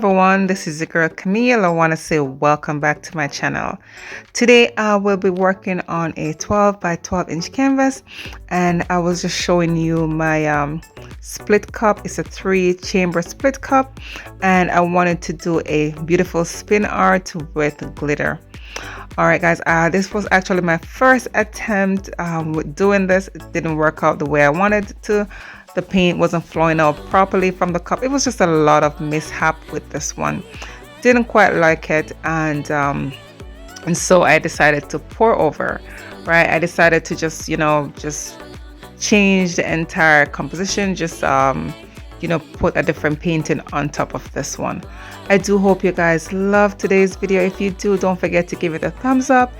everyone, this is your girl Camille. I want to say welcome back to my channel. Today I will be working on a 12 by 12 inch canvas, and I was just showing you my split cup. It's a 3-chamber split cup, and I wanted to do a beautiful spin art with glitter. Alright guys, this was actually my first attempt with doing this. It didn't work out the way I wanted it to. The paint wasn't flowing out properly from the cup. It was just a lot of mishap with this one. Didn't quite like it, and so I decided to pour over. Right, I decided to just change the entire composition, just put a different painting on top of this one. I do hope you guys love today's video. If you do, don't forget to give it a thumbs up.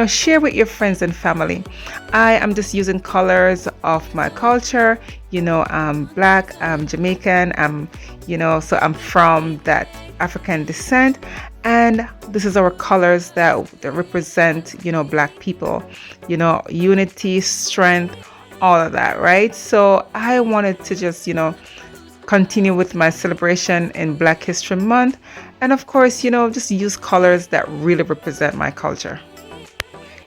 Share with your friends and family. I am just using colors of my culture. I'm black, I'm Jamaican, so I'm from that African descent, and this is our colors that represent black people, unity, strength, all of that, right? So I wanted to just continue with my celebration in Black History Month, and of course just use colors that really represent my culture.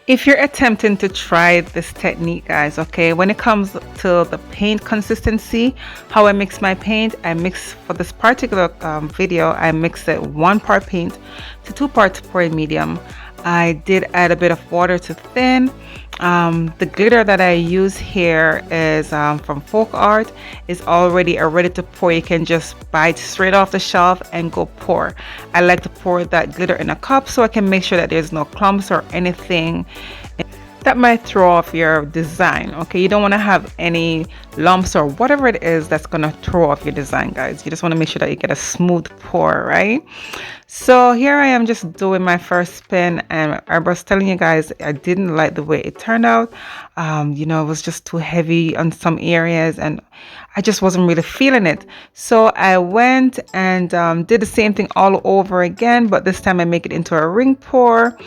If you're attempting to try this technique, guys, okay, when it comes to the paint consistency, how I mix my paint, I mix for this particular video, I mixed it 1 part paint to 2 parts pouring medium. I did add a bit of water to thin. The glitter that I use here is from fluidart. It's already ready to pour. You can just buy it straight off the shelf and go pour. I like to pour that glitter in a cup so I can make sure that there's no clumps or anything that might throw off your design. Okay, you don't want to have any lumps or whatever it is that's gonna throw off your design, guys. You just want to make sure that you get a smooth pour, right? So here I am just doing my first spin, and I was telling you guys I didn't like the way it turned out. It was just too heavy on some areas, and I just wasn't really feeling it. So I went and did the same thing all over again, but this time I make it into a ring pour.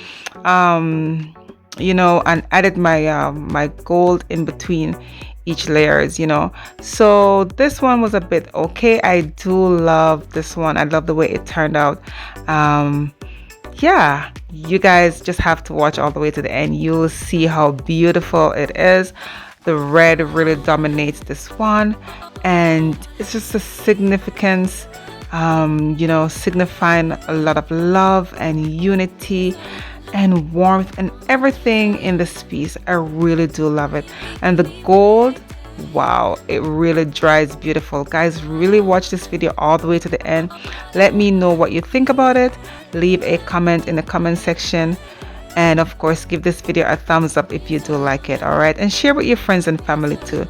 And added my my gold in between each layers, so this one was a bit okay. I do love this one. I love the way it turned out. Yeah, you guys just have to watch all the way to the end. You'll see how beautiful it is. The red really dominates this one, and it's just a significance, signifying a lot of love and unity and warmth and everything in this piece. I really do love it. And the gold, wow, it really dries beautiful. Guys, really watch this video all the way to the end. Let me know what you think about it. Leave a comment in the comment section, and of course give this video a thumbs up if you do like it. All right, and share with your friends and family too.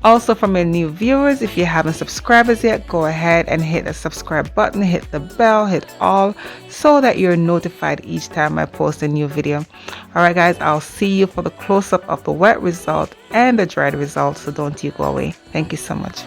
Also, for my new viewers, if you haven't subscribed as yet, go ahead and hit the subscribe button, hit the bell, hit all, so that you're notified each time I post a new video. All right, guys, I'll see you for the close-up of the wet result and the dried result, so don't you go away. Thank you so much.